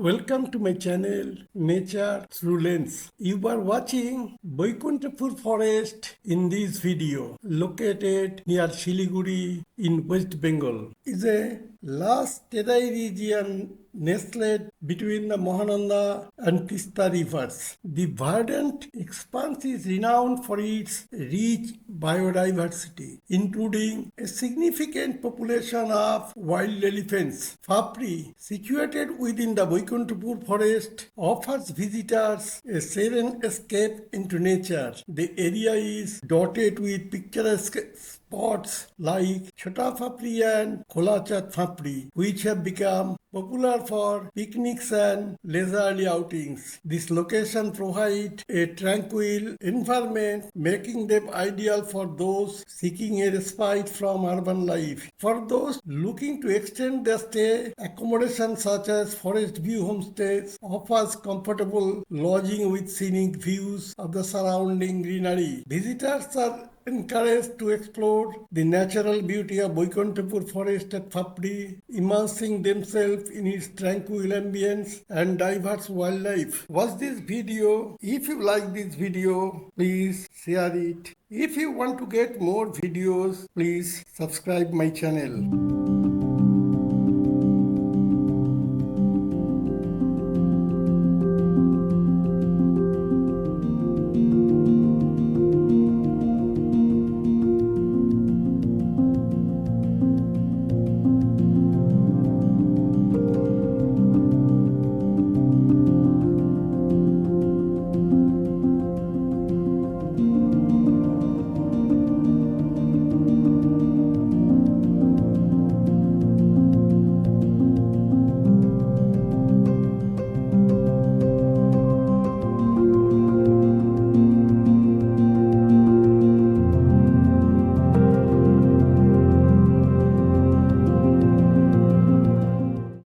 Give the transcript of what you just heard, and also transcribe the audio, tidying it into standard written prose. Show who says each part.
Speaker 1: Welcome to my channel Nature Through Lens. You are watching Baikunthapur Forest in this video, located near Siliguri in West Bengal. Is a lush Terai region nestled between the Mahananda and Teesta rivers. The verdant expanse is renowned for its rich biodiversity, including a significant population of wild elephants. Fapri, situated within the Baikunthapur Forest, offers visitors a serene escape into nature. The area is dotted with picturesque spots like Chhota Fapri and Khola Fapri, which have become popular for picnics and leisurely outings. This location provides a tranquil environment, making them ideal for those seeking a respite from urban life. For those looking to extend their stay, accommodations such as Forest View Homestays offers comfortable lodging with scenic views of the surrounding greenery. Visitors are encouraged to explore the natural beauty of Baikunthapur Forest at Fapri, immersing themselves in its tranquil ambience and diverse wildlife. Watch this video. If you like this video, please share it. If you want to get more videos, please subscribe my channel.